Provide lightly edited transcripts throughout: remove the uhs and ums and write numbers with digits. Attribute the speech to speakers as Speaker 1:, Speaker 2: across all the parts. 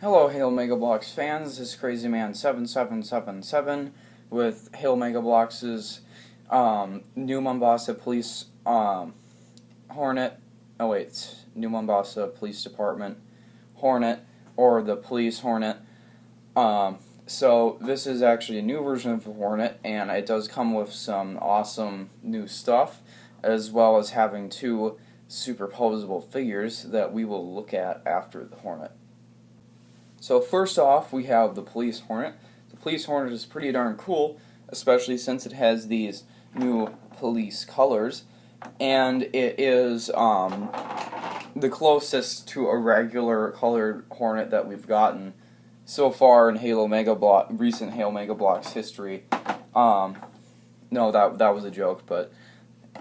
Speaker 1: Hello, Hail Mega Bloks fans. This is Crazy Man 7777 with Hail Mega Bloks' New Mombasa Police Hornet. Oh wait, New Mombasa Police Department Hornet, or the Police Hornet. So this is actually a new version of the Hornet, and it does come with some awesome new stuff, as well as having two superposable figures that we will look at after the Hornet. So first off, we have the Police Hornet. The Police Hornet is pretty darn cool, especially since it has these new police colors, and it is the closest to a regular colored Hornet that we've gotten so far in recent Hail Mega Bloks history. No, that was a joke, but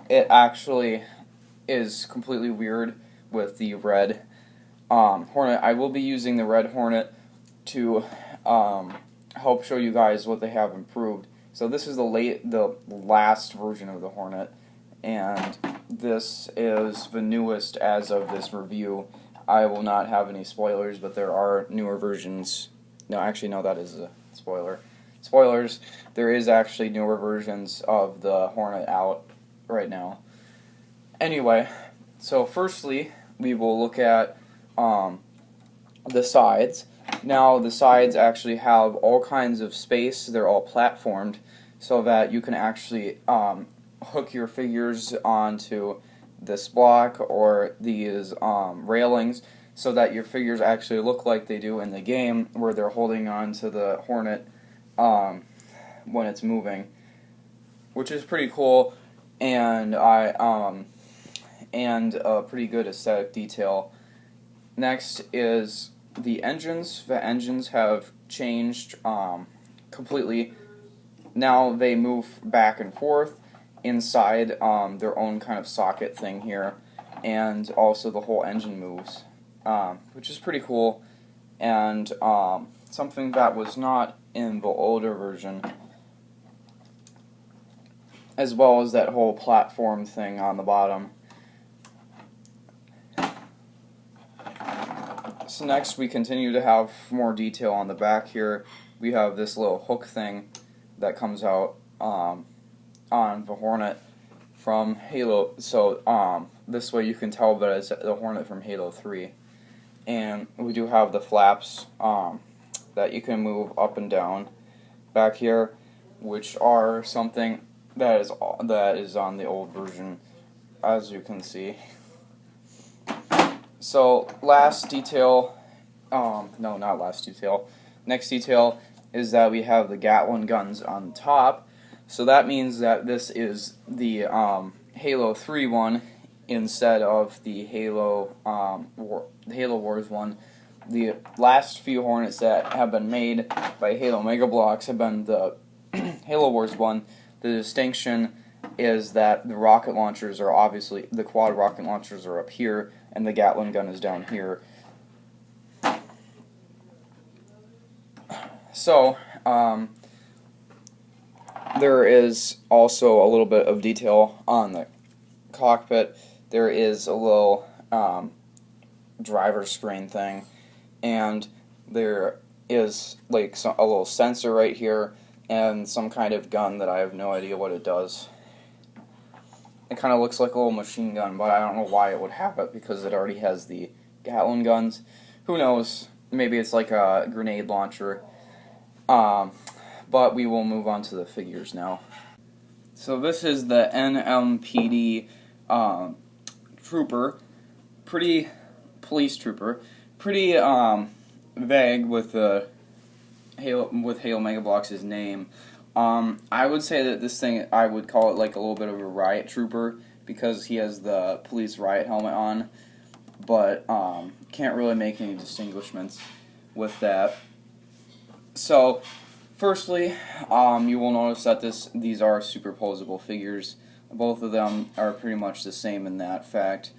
Speaker 1: it actually is completely weird with the red Hornet. I will be using the red Hornet to help show you guys what they have improved. So this is the last version of the Hornet, and this is the newest as of this review. I will not have any spoilers, but there are newer versions. No, actually, no, that is a spoiler. Spoilers, there is actually newer versions of the Hornet out right now. Anyway, so firstly, we will look at the sides. Now, the sides actually have all kinds of space. They're all platformed so that you can actually hook your figures onto this block or these railings so that your figures actually look like they do in the game, where they're holding on to the Hornet when it's moving, which is pretty cool, and a pretty good aesthetic detail. Next is the engines. The engines have changed completely. Now they move back and forth inside their own kind of socket thing here, and also the whole engine moves, which is pretty cool, and something that was not in the older version, as well as that whole platform thing on the bottom. So next we continue to have more detail on the back here. We have this little hook thing that comes out on the Hornet from Halo. So this way you can tell that it's the Hornet from Halo 3. And we do have the flaps that you can move up and down back here, which are something that is on the old version, as you can see. So last detail, no, not last detail. Next detail is that we have the Gatling guns on top. So that means that this is the Halo 3 one instead of the Halo Wars one. The last few Hornets that have been made by Halo Mega Bloks have been the Halo Wars one. The distinction is that the rocket launchers are obviously, the quad rocket launchers are up here, and the Gatling gun is down here. So, there is also a little bit of detail on the cockpit. There is a little driver screen thing, and there is like a little sensor right here, and some kind of gun that I have no idea what it does. It kind of looks like a little machine gun, but I don't know why it would have it, because it already has the Gatling guns. Who knows? Maybe it's like a grenade launcher. But we will move on to the figures now. So this is the N.M.P.D trooper. Pretty police trooper. Pretty vague with Hail Mega Bloks' name. I would say that this thing, I would call it like a little bit of a riot trooper, because he has the police riot helmet on, but can't really make any distinguishments with that. So, firstly, you will notice that these are superposable figures. Both of them are pretty much the same in that fact.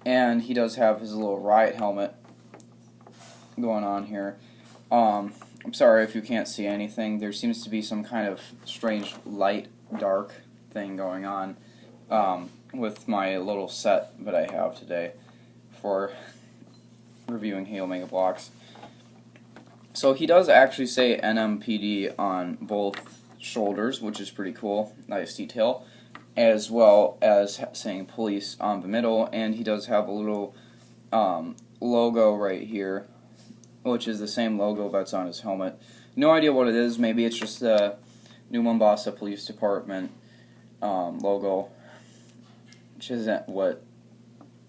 Speaker 1: And he does have his little riot helmet going on here. I'm sorry if you can't see anything. There seems to be some kind of strange light-dark thing going on with my little set that I have today for reviewing Hail Mega Bloks. So he does actually say N.M.P.D on both shoulders, which is pretty cool. Nice detail. As well as saying police on the middle, and he does have a little logo right here, which is the same logo that's on his helmet. No idea what it is. Maybe it's just the New Mombasa Police Department logo, which isn't what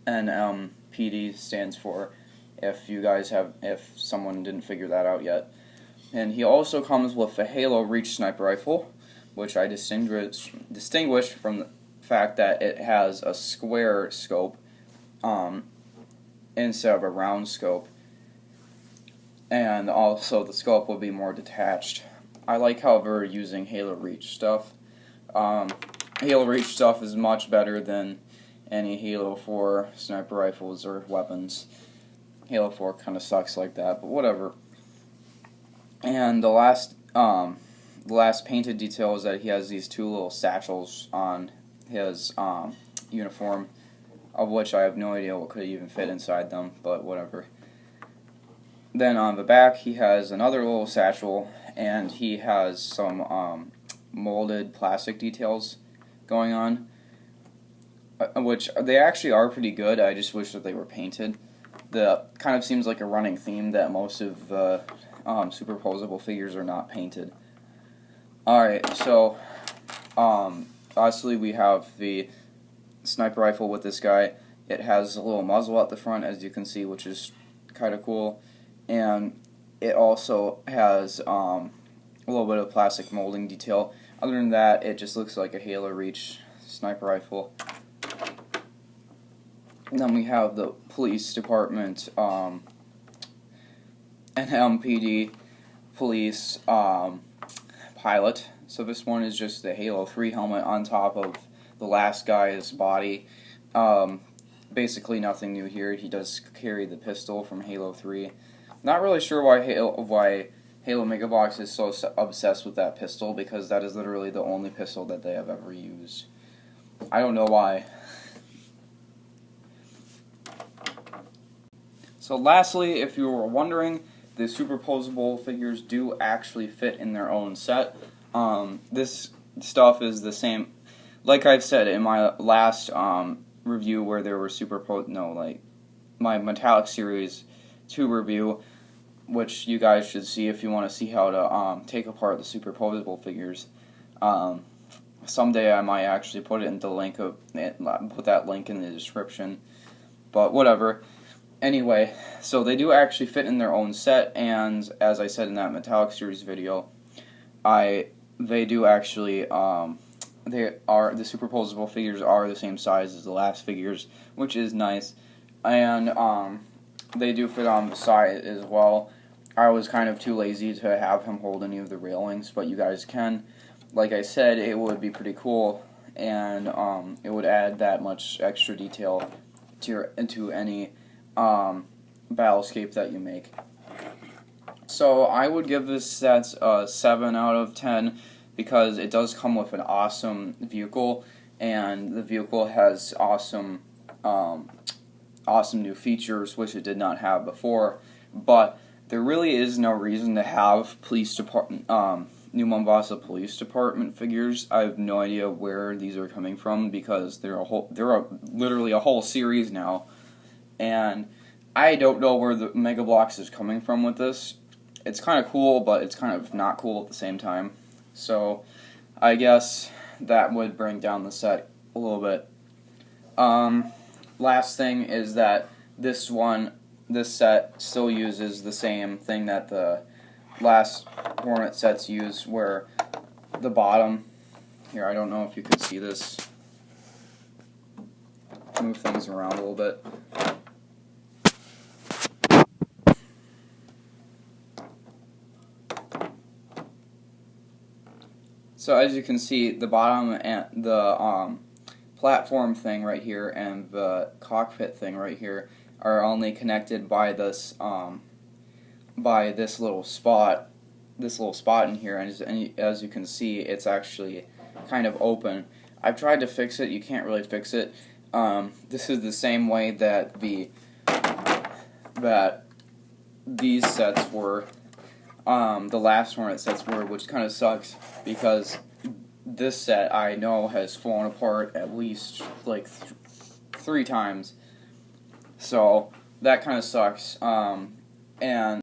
Speaker 1: N.M.P.D stands for. If someone didn't figure that out yet. And he also comes with a Halo Reach sniper rifle, which I distinguish from the fact that it has a square scope instead of a round scope. And also the scope will be more detached. I like how they're using Halo Reach stuff. Halo Reach stuff is much better than any Halo 4 sniper rifles or weapons. Halo 4 kind of sucks like that, but whatever. And the last painted detail is that he has these two little satchels on his uniform, of which I have no idea what could even fit inside them, but whatever. Then on the back, he has another little satchel, and he has some molded plastic details going on, which they actually are pretty good. I just wish that they were painted. That kind of seems like a running theme that most of the superposable figures are not painted. Alright, so lastly we have the sniper rifle with this guy. It has a little muzzle at the front, as you can see, which is kind of cool. And it also has a little bit of plastic molding detail. Other than that, it just looks like a Halo Reach sniper rifle. And then we have the police department, N.M.P.D police pilot. So this one is just the Halo 3 helmet on top of the last guy's body. Basically nothing new here. He does carry the pistol from Halo 3. Not really sure why Halo Mega Bloks is so obsessed with that pistol, because that is literally the only pistol that they have ever used. I don't know why. So lastly, if you were wondering, the superposable figures do actually fit in their own set. This stuff is the same, like I've said in my last review where there were my Metallic Series 2 review, which you guys should see if you want to see how to take apart the superposable figures. Someday I might actually put that link in the description, but whatever. Anyway, so they do actually fit in their own set, and as I said in that Metallic Series video, they do actually, the superposable figures are the same size as the last figures, which is nice, and they do fit on the side as well. I was kind of too lazy to have him hold any of the railings, but you guys can. Like I said, it would be pretty cool, and it would add that much extra detail into any battlescape that you make. So I would give this set a 7 out of 10 because it does come with an awesome vehicle, and the vehicle has awesome new features which it did not have before. But there really is no reason to have New Mombasa Police Department figures. I have no idea where these are coming from, because they're literally a whole series now. And I don't know where the Mega Bloks is coming from with this. It's kind of cool, but it's kind of not cool at the same time. So I guess that would bring down the set a little bit. Last thing is that this set still uses the same thing that the last Hornet sets use, where the bottom, here, I don't know if you can see this, move things around a little bit. So as you can see, the bottom and the platform thing right here and the cockpit thing right here are only connected by this little spot in here, and as you can see, it's actually kind of open. I've tried to fix it. You can't really fix it. This is the same way that these sets were the last Hornet sets were, which kind of sucks because this set I know has fallen apart at least like 3 times. So that kind of sucks. And